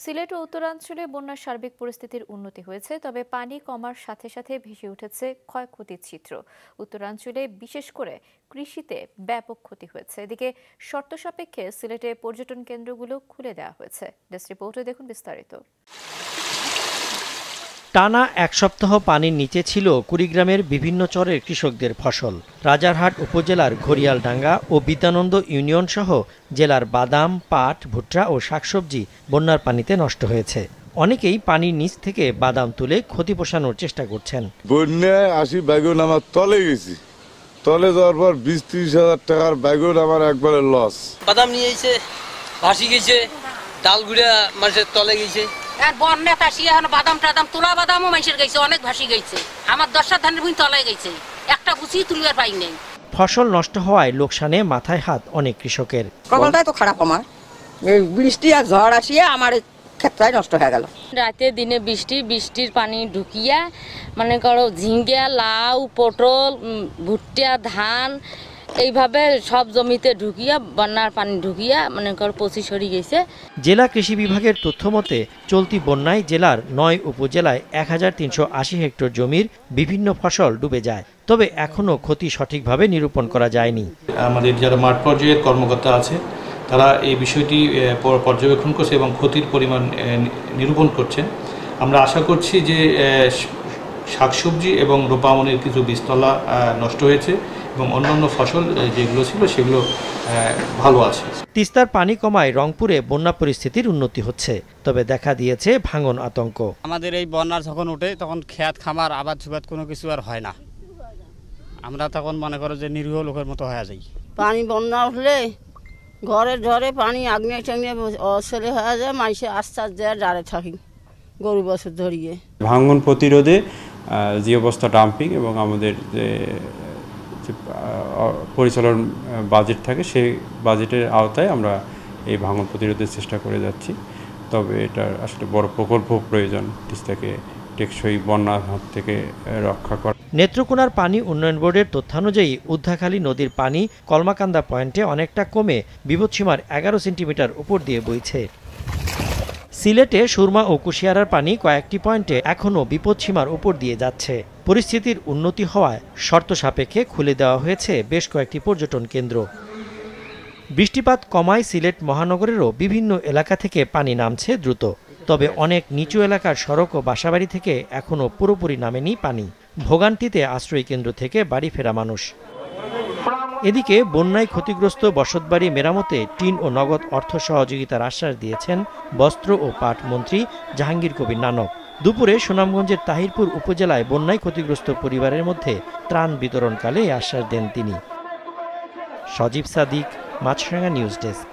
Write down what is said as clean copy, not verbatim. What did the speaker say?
সিলেট ও উত্তরাঞ্চলে বন্যার সার্বিক পরিস্থিতির উন্নতি হয়েছে, তবে পানি কমার সাথে সাথে ভেসে উঠেছে ক্ষয়ক্ষতির চিত্র। উত্তরাঞ্চলে বিশেষ করে কৃষিতে ব্যাপক ক্ষতি হয়েছে। এদিকে শর্ত সাপেক্ষে সিলেটে পর্যটন কেন্দ্রগুলো খুলে দেওয়া হয়েছে। ডেস্ক রিপোর্টে দেখুন বিস্তারিত। টানা এক সপ্তাহ পানির নিচে ছিল কুড়িগ্রামের বিভিন্ন চরের কৃষকদের ফসল। রাজারহাট উপজেলার ঘড়িয়ালডাঙ্গা ও বিদ্যানন্দ ইউনিয়ন সহ জেলার বাদাম, পাট, ভুট্টা ও শাকসবজি বন্যার পানিতে নষ্ট হয়েছে। অনেকেই পানির নিচ থেকে বাদাম তুলে ক্ষতি পোষানোর চেষ্টা করছেন। বন্যায় ৮০ ব্যাগুন আমার তলে গেছি, তলে যাওয়ার পর ২০-৩০ হাজার টাকার ব্যাগুন আমার একবারে লস। বাদাম নিয়ে এসে ভাসি গেছে, ডালগুড়া মানুষের তলে গেছে। বন্যা আসি এখন বাদাম টাদাম তোলা বাদামও মানুষের গেছে, অনেক ভাসি গেছে। আমার ১০ ধানের ভূমি তলায় গেছে, একটা গুছি তুলিবার পাই নাই। ফসল নষ্ট হওয়ায় লোকসানে মাথায় হাত অনেক কৃষকের। কপালটাই তো খারাপ আমার, এই বৃষ্টি আর ঝড় আসিয়া আমার ক্ষেতটাই নষ্ট হয়ে গেল। রাতে দিনে বৃষ্টির পানি ঢুকিয়া মনে করো ঝিঙ্গা, লাউ, পটল, ভুট্টা, ধান এইভাবে সব জমিতে ঢুকিয়া বন্যার পানি ঢুকিয়া মনে করো পচি সরি গেছে। জেলা কৃষি বিভাগের তথ্য মতে চলতি বন্যায় জেলার ৯ উপজেলায় ১৩৮০ হেক্টর জমির বিভিন্ন ফসল ডুবে যায়। তবে এখনও ক্ষতি সঠিকভাবে নিরূপণ করা যায়নি। আমাদের যারা মাঠ পর্যায়ের কর্মকর্তা আছে তারা এই বিষয়টি পর্যবেক্ষণ করছে এবং ক্ষতির পরিমাণ নিরূপণ করছেন। আমরা আশা করছি যে শাকসবজি এবং রোপামনের কিছু বীজতলা নষ্ট হয়েছে এবং অন্যান্য ফসল যেগুলো ছিল সেগুলো ভালো আছে। তিস্তার পানি কমায় রংপুরে বন্যা পরিস্থিতির উন্নতি হচ্ছে, তবে দেখা দিয়েছে ভাঙন আতঙ্ক। আমাদের এই বন্যা যখন ওঠে তখন খেত খামার আবাদ সুবাদ কোনো কিছু আর হয় না, আমরা তখন মনে করো যে নিরীহ লোকের মতো হয়ে যাই। পানি বন্যা উঠলে ঘরে ঝরে পানি আগ্নে টাগ্নে অসলে হয়ে যায়, মানুষে আস্তে আস্তে ডারে থাকি গরু বছর ধরিয়ে। ভাঙন প্রতিরোধে যে অবস্থা ডাম্পিং এবং আমাদের যে পরিচালন বাজেট থাকে সেই বাজেটের আওতায় আমরা এই ভাঙন প্রতিরোধের চেষ্টা করে যাচ্ছি। তবে এটার আসলে বড় প্রকল্প প্রয়োজন তিস্তাকে টেকসই বন্যার হাত থেকে রক্ষা করা। নেত্রকোনার পানি উন্নয়ন বোর্ডের তথ্যানুযায়ী উদ্ধাখালী নদীর পানি কলমাকান্দা পয়েন্টে অনেকটা কমে বিপদসীমার ১১ সেন্টিমিটার উপর দিয়ে বইছে। সিলেটে সুরমা ও কুশিয়ারার পানি কয়েকটি পয়েন্টে এখনও বিপদসীমার উপর দিয়ে যাচ্ছে। পরিস্থিতির উন্নতি হওয়ায় শর্ত সাপেক্ষে খুলে দেওয়া হয়েছে বেশ কয়েকটি পর্যটন কেন্দ্র। বৃষ্টিপাত কমায় সিলেট মহানগরেরও বিভিন্ন এলাকা থেকে পানি নামছে দ্রুত, তবে অনেক নিচু এলাকার সড়ক ও বাসাবাড়ি থেকে এখনও পুরোপুরি নামেনি পানি। ভোগান্তিতে আশ্রয় কেন্দ্র থেকে বাড়ি ফেরা মানুষ। এদিকে বন্যায় ক্ষতিগ্রস্ত বসতবাড়ি মেরামতে টিন ও নগদ অর্থ সহযোগিতার আশ্বাস দিয়েছেন বস্ত্র ও পাট মন্ত্রী জাহাঙ্গীর কবির নানক। দুপুরে সুনামগঞ্জের তাহিরপুর উপজেলায় বন্যায় ক্ষতিগ্রস্ত পরিবারের মধ্যে ত্রাণ বিতরণকালে এই আশ্বাস দেন তিনি। সজীব সাদিক, মাছরাঙা নিউজ ডেস্ক।